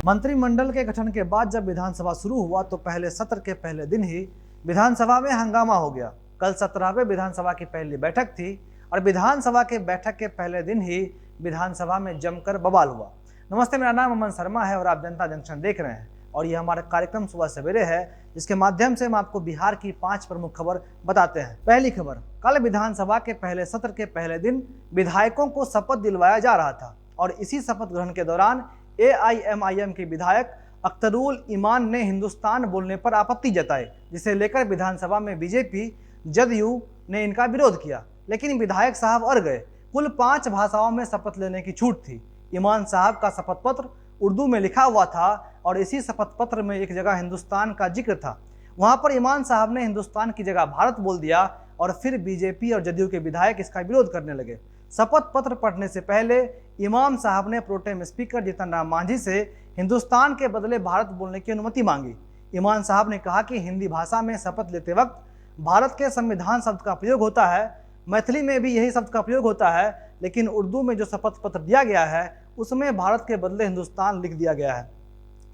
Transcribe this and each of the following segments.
मंत्रिमंडल के गठन के बाद जब विधानसभा शुरू हुआ तो पहले सत्र के पहले दिन ही विधानसभा में हंगामा हो गया। कल 17वें विधानसभा की पहली बैठक थी और विधानसभा के बैठक के पहले दिन ही विधानसभा में जमकर बवाल हुआ। नमस्ते, मेरा नाम अमन शर्मा है और आप जनता जंक्शन देख रहे हैं और ये हमारा कार्यक्रम सुबह सवेरे है, जिसके माध्यम से हम आपको बिहार की 5 प्रमुख खबर बताते हैं। पहली खबर, कल विधानसभा के पहले सत्र के पहले दिन विधायकों को शपथ दिलवाया जा रहा था और इसी शपथ ग्रहण के दौरान AIMIM के विधायक अख्तरुल ईमान ने हिंदुस्तान बोलने पर आपत्ति जताई, जिसे लेकर विधानसभा में बीजेपी जदयू ने इनका विरोध किया, लेकिन विधायक साहब अड़ गए। कुल 5 भाषाओं में शपथ लेने की छूट थी। ईमान साहब का शपथ पत्र उर्दू में लिखा हुआ था और इसी शपथ पत्र में एक जगह हिंदुस्तान का जिक्र था। वहां पर ईमान साहब ने हिंदुस्तान की जगह भारत बोल दिया और फिर बीजेपी और जदयू के विधायक इसका विरोध करने लगे। शपथ पत्र पढ़ने से पहले इमाम साहब ने प्रोटेम स्पीकर जीतन राम मांझी से हिंदुस्तान के बदले भारत बोलने की अनुमति मांगी। इमाम साहब ने कहा कि हिंदी भाषा में शपथ लेते वक्त भारत के संविधान शब्द का प्रयोग होता है, मैथिली में भी यही शब्द का प्रयोग होता है, लेकिन उर्दू में जो शपथ पत्र दिया गया है उसमें भारत के बदले हिंदुस्तान लिख दिया गया है।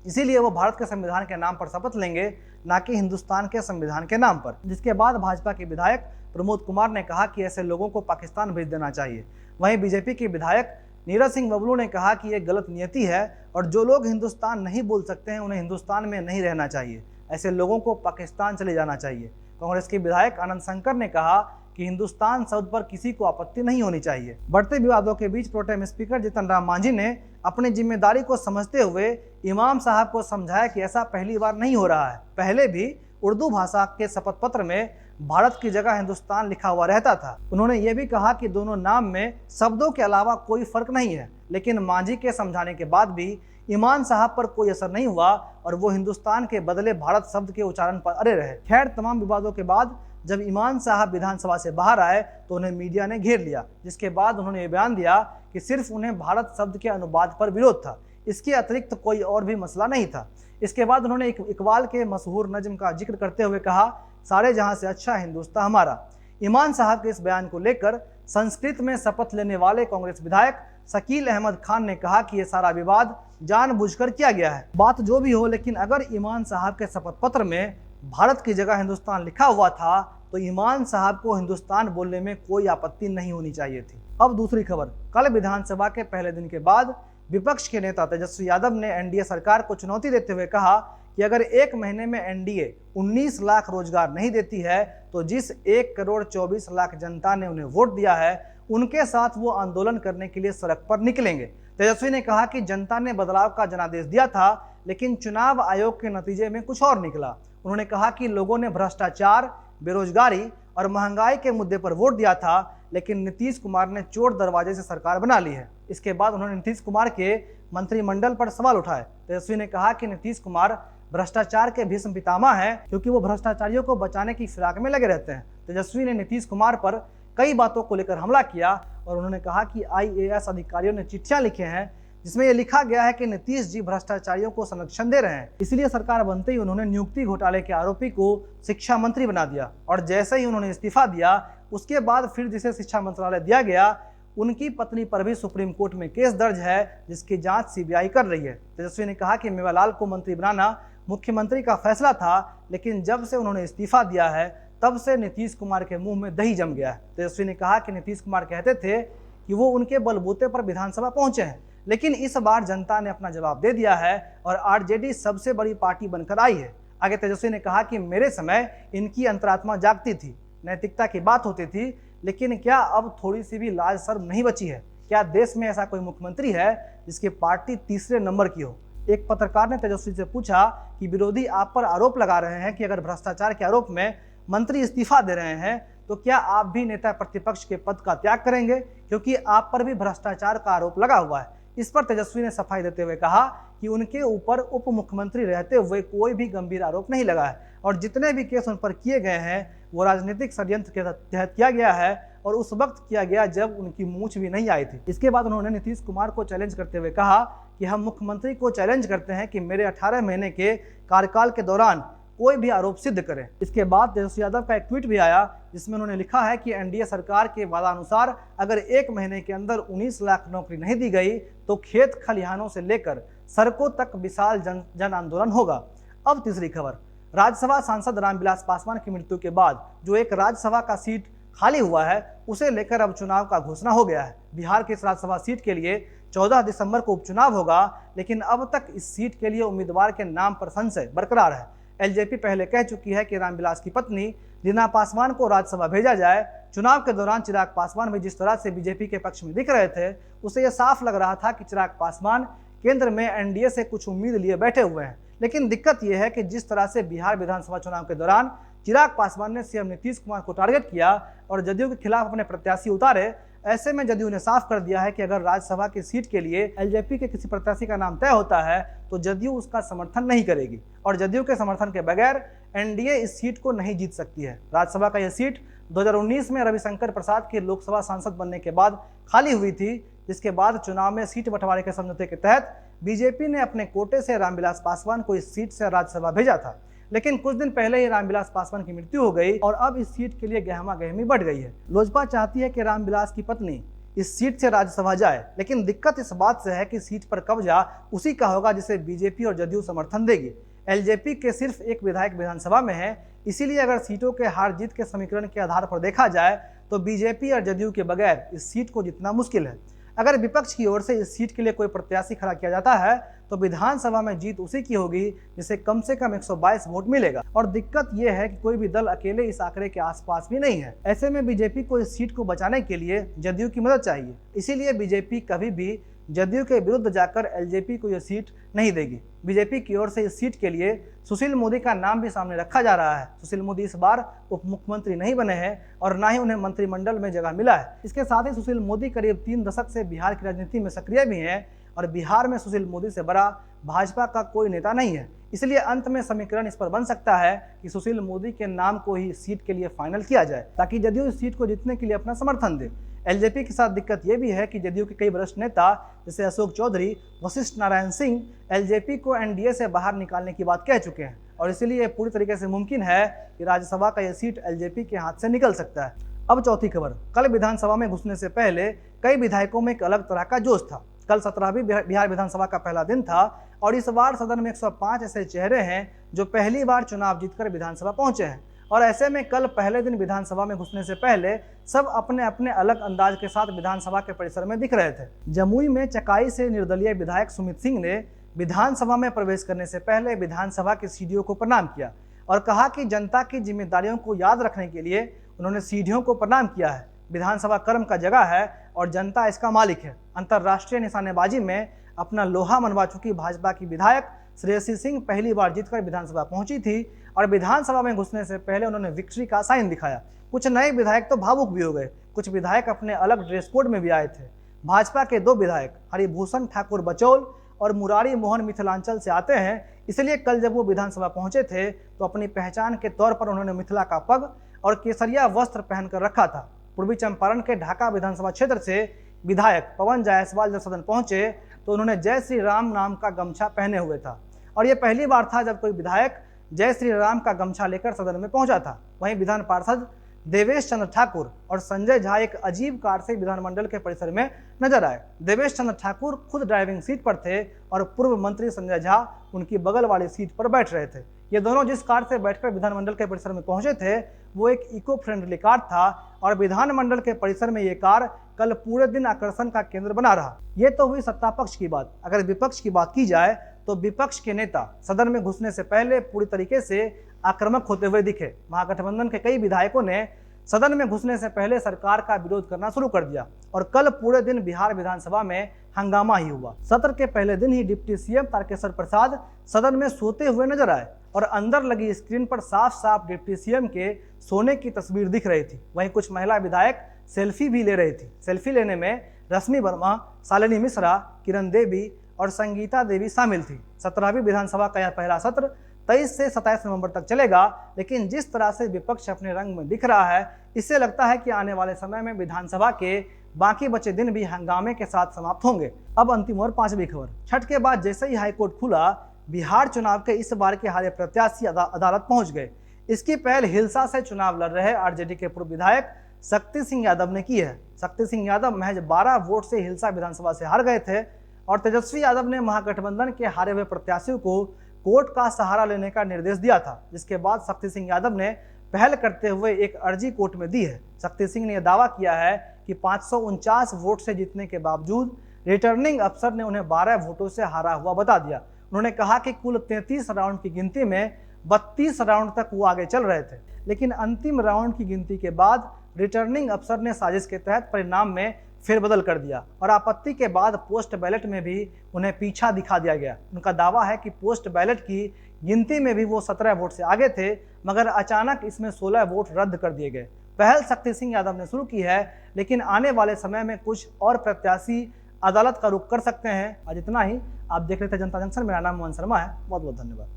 इसीलिए वो भारत के संविधान के नाम पर शपथ लेंगे, ना कि हिंदुस्तान के संविधान के नाम पर। जिसके बाद भाजपा के विधायक प्रमोद कुमार ने कहा कि ऐसे लोगों को पाकिस्तान भेज देना चाहिए। वहीं बीजेपी के विधायक नीरज सिंह बबलू ने कहा कि यह गलत नियति है और जो लोग हिंदुस्तान नहीं बोल सकते हैं उन्हें हिंदुस्तान में नहीं रहना चाहिए, ऐसे लोगों को पाकिस्तान चले जाना चाहिए। कांग्रेस के विधायक आनंद शंकर ने कहा कि हिंदुस्तान शब्द पर किसी को आपत्ति नहीं होनी चाहिए। बढ़ते विवादों के बीच प्रोटेम स्पीकर जीतन राम मांझी ने अपनी जिम्मेदारी को समझते हुए इमाम साहब को समझाया कि ऐसा पहली बार नहीं हो रहा है। पहले भी उर्दू भाषा के शपथ पत्र में भारत की जगह हिंदुस्तान लिखा हुआ रहता था। उन्होंने ये भी कहा कि दोनों नाम में शब्दों के अलावा कोई फर्क नहीं है, लेकिन मांझी के समझाने के बाद भी ईमान साहब पर कोई असर नहीं हुआ और वो हिंदुस्तान के बदले भारत शब्द के उच्चारण पर अड़े रहे। खैर, तमाम विवादों के बाद जब ईमान साहब विधानसभा से बाहर आए तो उन्हें मीडिया ने घेर लिया, जिसके बाद उन्होंने ये बयान दिया कि सिर्फ उन्हें भारत शब्द के अनुवाद पर विरोध था, इसके अतिरिक्त कोई और भी मसला नहीं था। इसके बाद उन्होंने इकबाल के मशहूर नज्म का जिक्र करते हुए कहा, सारे जहां से अच्छा हिंदुस्तान हमारा। ईमान साहब के इस बयान को लेकर संस्कृत में शपथ लेने वाले कांग्रेस विधायक शकील अहमद खान ने कहा कि यह सारा विवाद जानबूझकर किया गया है। बात जो भी हो, लेकिन अगर ईमान साहब के शपथ पत्र में भारत की जगह हिंदुस्तान लिखा हुआ था तो ईमान साहब को हिंदुस्तान बोलने में कोई आपत्ति नहीं होनी चाहिए थी। अब दूसरी खबर, कल विधानसभा के पहले दिन के बाद विपक्ष के नेता तेजस्वी यादव ने एनडीए सरकार को चुनौती देते हुए कहा कि अगर 1 महीने में एनडीए 19 लाख रोजगार नहीं देती है तो जिस 1 करोड़ 24 लाख जनता ने उन्हें वोट दिया है उनके साथ वो आंदोलन करने के लिए सड़क पर निकलेंगे। तेजस्वी ने कहा कि जनता ने बदलाव का जनादेश दिया था, लेकिन चुनाव आयोग के नतीजे में कुछ और निकला। उन्होंने कहा कि लोगों ने भ्रष्टाचार, बेरोजगारी और महंगाई के मुद्दे पर वोट दिया था, लेकिन नीतीश कुमार ने चोर दरवाजे से सरकार बना ली है। इसके बाद उन्होंने नीतीश कुमार के मंत्रिमंडल पर सवाल उठाए। तेजस्वी ने कहा कि नीतीश कुमार भ्रष्टाचार के भीष्म पितामह हैं, क्योंकि वो भ्रष्टाचारियों को बचाने की फिराक में लगे रहते हैं। तेजस्वी ने नीतीश कुमार पर कई बातों को लेकर हमला किया और उन्होंने कहा कि IAS अधिकारियों ने चिट्ठियां लिखे हैं जिसमें यह लिखा गया है कि नीतीश जी भ्रष्टाचारियों को संरक्षण दे रहे हैं। इसलिए सरकार बनते ही उन्होंने नियुक्ति घोटाले के आरोपी को शिक्षा मंत्री बना दिया और जैसे ही उन्होंने इस्तीफा दिया उसके बाद फिर जिसे शिक्षा मंत्रालय दिया गया उनकी पत्नी पर भी सुप्रीम कोर्ट में केस दर्ज है, जिसकी जांच CBI कर रही है। तेजस्वी ने कहा कि मेवालाल को मंत्री बनाना मुख्यमंत्री का फैसला था, लेकिन जब से उन्होंने इस्तीफा दिया है तब से नीतीश कुमार के मुंह में दही जम गया है। तेजस्वी ने कहा कि नीतीश कुमार कहते थे कि वो उनके बलबूते पर विधानसभा पहुंचे हैं, लेकिन इस बार जनता ने अपना जवाब दे दिया है और RJD सबसे बड़ी पार्टी बनकर आई है। आगे तेजस्वी ने कहा कि मेरे समय इनकी अंतरात्मा जागती थी, नैतिकता की बात होती थी, लेकिन क्या अब थोड़ी सी भी लाज शर्म नहीं बची है? क्या देश में ऐसा कोई मुख्यमंत्री है जिसकी पार्टी तीसरे नंबर की हो? एक पत्रकार ने तेजस्वी से पूछा कि विरोधी आप पर आरोप लगा रहे हैं कि अगर भ्रष्टाचार के आरोप में मंत्री इस्तीफा दे रहे हैं तो क्या आप भी नेता प्रतिपक्ष के पद का त्याग करेंगे, क्योंकि आप पर भी भ्रष्टाचार का आरोप लगा हुआ है। इस पर तेजस्वी ने सफाई देते हुए कहा कि उनके ऊपर उप मुख्यमंत्री रहते हुए कोई भी गंभीर आरोप नहीं लगा है और जितने भी केस उन पर किए गए हैं वो राजनीतिक षड्यंत्र के तहत किया गया है और उस वक्त किया गया जब उनकी मूंछ भी नहीं आई थी। इसके बाद उन्होंने नीतीश कुमार को चैलेंज करते हुए कहा कि हम मुख्यमंत्री को चैलेंज करते हैं कि मेरे 18 महीने के कार्यकाल के दौरान कोई भी आरोप सिद्ध करे। इसके बाद तेजस्वी यादव का एक ट्वीट भी आया जिसमें उन्होंने लिखा है कि एनडीए सरकार के वादानुसार अगर 1 महीने के अंदर 19 लाख नौकरी नहीं दी गई तो खेत खलिहानों से लेकर सड़कों तक विशाल जन आंदोलन होगा। अब तीसरी खबर, राज्यसभा सांसद रामविलास पासवान की मृत्यु के बाद जो एक राज्यसभा का सीट खाली हुआ है उसे लेकर अब चुनाव का घोषणा हो गया है। बिहार की इस राज्यसभा सीट के लिए 14 दिसंबर को उपचुनाव होगा, लेकिन अब तक इस सीट के लिए उम्मीदवार के नाम पर संशय बरकरार है। एलजेपी पहले कह चुकी है कि रामविलास की पत्नी रीना पासवान को राज्यसभा भेजा जाए। चुनाव के दौरान चिराग पासवान भी जिस तरह से बीजेपी के पक्ष में दिख रहे थे उसे यह साफ लग रहा था कि चिराग पासवान केंद्र में एनडीए से कुछ उम्मीद लिए बैठे हुए हैं। लेकिन दिक्कत यह है कि जिस तरह से बिहार विधानसभा चुनाव के दौरान चिराग पासवान ने सीएम नीतीश कुमार को टारगेट किया और जदयू के खिलाफ अपने प्रत्याशी उतारे, ऐसे में जदयू ने साफ कर दिया है कि अगर राज्यसभा की सीट के लिए एलजेपी के किसी प्रत्याशी का नाम तय होता है तो जदयू उसका समर्थन नहीं करेगी और जदयू के समर्थन के बगैर एनडीए इस सीट को नहीं जीत सकती है। राज्यसभा का यह सीट 2019 में रविशंकर प्रसाद के लोकसभा सांसद बनने के बाद खाली हुई थी, जिसके बाद चुनाव में सीट बंटवारे के समझौते के तहत बीजेपी ने अपने कोटे से रामविलास पासवान को इस सीट से राज्यसभा भेजा था। लेकिन कुछ दिन पहले ही रामविलास पासवान की मृत्यु हो गई और अब इस सीट के लिए गहमा गहमी बढ़ गई है। लोजपा चाहती है कि रामविलास की पत्नी इस सीट से राज्यसभा जाए, लेकिन दिक्कत इस बात से है कि सीट पर कब्जा उसी का होगा जिसे बीजेपी और जदयू समर्थन देगी। एलजेपी के सिर्फ एक विधायक विधानसभा में है, इसीलिए अगर सीटों के हार जीत के समीकरण के आधार पर देखा जाए तो बीजेपी और जदयू के बगैर इस सीट को जीतना मुश्किल है। अगर विपक्ष की ओर से इस सीट के लिए कोई प्रत्याशी खड़ा किया जाता है तो विधानसभा में जीत उसी की होगी जिसे कम से कम 122 वोट मिलेगा। और दिक्कत यह है कि कोई भी दल अकेले इस आंकड़े के आसपास भी नहीं है। ऐसे में बीजेपी को इस सीट को बचाने के लिए जदयू की मदद चाहिए, इसीलिए बीजेपी कभी भी जदयू के विरुद्ध जाकर एलजेपी को यह सीट नहीं देगी। बीजेपी की ओर से इस सीट के लिए सुशील मोदी का नाम भी सामने रखा जा रहा है। सुशील मोदी इस बार उप मुख्यमंत्री नहीं बने हैं और ना ही उन्हें मंत्रिमंडल में जगह मिला है। इसके साथ ही सुशील मोदी करीब 3 दशक से बिहार की राजनीति में सक्रिय भी हैं और बिहार में सुशील मोदी से बड़ा भाजपा का कोई नेता नहीं है। इसलिए अंत में समीकरण इस पर बन सकता है कि सुशील मोदी के नाम को ही सीट के लिए फाइनल किया जाए ताकि जदयू इस सीट को जीतने के लिए अपना समर्थन दे। एलजेपी के साथ दिक्कत यह भी है कि जदयू के कई वरिष्ठ नेता जैसे अशोक चौधरी, वशिष्ठ नारायण सिंह एलजेपी को एनडीए से बाहर निकालने की बात कह चुके हैं और इसीलिए पूरी तरीके से मुमकिन है कि राज्यसभा का यह सीट एलजेपी के हाथ से निकल सकता है। अब चौथी खबर, कल विधानसभा में घुसने से पहले कई विधायकों में एक अलग तरह का जोश था। कल 17वीं बिहार विधानसभा का पहला दिन था और इस बार सदन में 105 ऐसे चेहरे हैं जो पहली बार चुनाव जीतकर विधानसभा पहुंचे हैं और ऐसे में कल पहले दिन विधानसभा में घुसने से पहले सब अपने अपने अलग अंदाज के साथ विधानसभा के परिसर में दिख रहे थे। जमुई में चकाई से निर्दलीय विधायक सुमित सिंह ने विधानसभा में प्रवेश करने से पहले विधानसभा के सीढ़ियों को प्रणाम किया और कहा कि जनता की जिम्मेदारियों को याद रखने के लिए उन्होंने सीढ़ियों को प्रणाम किया है। विधानसभा कर्म का जगह है और जनता इसका मालिक है। अंतर्राष्ट्रीय निशानेबाजी में अपना लोहा मनवा चुकी भाजपा की विधायक श्रेयसी सिंह पहली बार जीतकर विधानसभा पहुंची थी और विधानसभा में घुसने से पहले उन्होंने विक्ट्री का साइन दिखाया। कुछ नए विधायक तो भावुक भी हो गए, कुछ विधायक अपने अलग ड्रेस कोड में भी आए थे। भाजपा के 2 विधायक हरिभूषण ठाकुर बचौल और मुरारी मोहन मिथिलांचल से आते हैं, इसलिए कल जब वो विधानसभा पहुंचे थे तो अपनी पहचान के तौर पर उन्होंने मिथिला का पग और केसरिया वस्त्र पहनकर रखा था। पूर्वी चंपारण के ढाका विधानसभा क्षेत्र से विधायक पवन जायसवाल जब सदन पहुंचे तो उन्होंने जय श्री राम नाम का गमछा पहने हुए था और यह पहली बार था जब कोई विधायक जय श्री राम का गमछा लेकर सदन में पहुंचा था। वहीं विधान पार्षद देवेश चंद्र ठाकुर और संजय झा एक अजीब कार से विधानमंडल के परिसर में नजर आए। देवेश चंद्र ठाकुर खुद ड्राइविंग सीट पर थे और पूर्व मंत्री संजय झा उनकी बगल वाली सीट पर बैठ रहे थे। ये दोनों जिस कार से बैठकर विधानमंडल के परिसर में पहुंचे थे वो एक इको फ्रेंडली कार था और विधानमंडल के परिसर में ये कार कल पूरे दिन आकर्षण का केंद्र बना रहा। ये तो हुई सत्ता पक्ष की बात। अगर विपक्ष की बात की जाए तो विपक्ष के नेता सदन में घुसने से पहले पूरी तरीके से आक्रामक होते हुए दिखे। महागठबंधन के कई विधायकों ने सदन में घुसने से पहले सरकार का विरोध करना शुरू कर दिया और कल पूरे दिन बिहार विधानसभा में हंगामा ही हुआ। सत्र के पहले दिन ही डिप्टी सीएम तारकेश्वर प्रसाद सदन में सोते हुए नजर आए और अंदर लगी स्क्रीन पर साफ साफ डिप्टी सीएम के सोने की तस्वीर दिख रही थी। वहीं कुछ महिला विधायक सेल्फी भी ले रही थी। सेल्फी लेने में रश्मि वर्मा, शालिनी मिश्रा, किरण देवी और संगीता देवी शामिल थी। 17वीं विधानसभा का यह पहला सत्र 23 से 27 नवंबर तक चलेगा, लेकिन जिस तरह से विपक्ष अपने रंग में दिख रहा है इससे लगता है कि आने वाले समय में विधानसभा के बाकी बचे दिन भी हंगामे के साथ समाप्त होंगे। अब अंतिम और 5वीं खबर, छठ के बाद जैसे ही हाईकोर्ट खुला बिहार चुनाव के इस बार के हारे प्रत्याशी अदालत पहुंच गए। इसकी पहल हिलसा से चुनाव लड़ रहे आरजेडी के पूर्व विधायक शक्ति सिंह यादव ने की है। शक्ति सिंह यादव महज 12 वोट से हिलसा विधानसभा से हार गए थे और तेजस्वी यादव ने महागठबंधन के हारे हुए प्रत्याशियों को कोर्ट का सहारा लेने का निर्देश दिया था, जिसके बाद शक्ति सिंह यादव ने पहल करते हुए एक अर्जी कोर्ट में दी है। शक्ति सिंह ने यह दावा किया है कि 549 वोट से जीतने के बावजूद रिटर्निंग अफसर ने उन्हें 12 वोटों से हारा हुआ बता दिया। उन्होंने कहा कि कुल 33 राउंड की गिनती में 32 राउंड तक वो आगे चल रहे थे, लेकिन अंतिम राउंड की गिनती के बाद रिटर्निंग अफसर ने साजिश के तहत परिणाम में फेरबदल कर दिया और आपत्ति के बाद पोस्ट बैलेट में भी उन्हें पीछा दिखा दिया गया। उनका दावा है कि पोस्ट बैलेट की गिनती में भी वो 17 वोट से आगे थे, मगर अचानक इसमें 16 वोट रद्द कर दिए गए। पहल शक्ति सिंह यादव ने शुरू की है, लेकिन आने वाले समय में कुछ और प्रत्याशी अदालत का रुख कर सकते हैं। आज इतना ही। आप देख रहे थे जनता जंक्शन। मेरा नाम मोहन शर्मा है। बहुत बहुत धन्यवाद।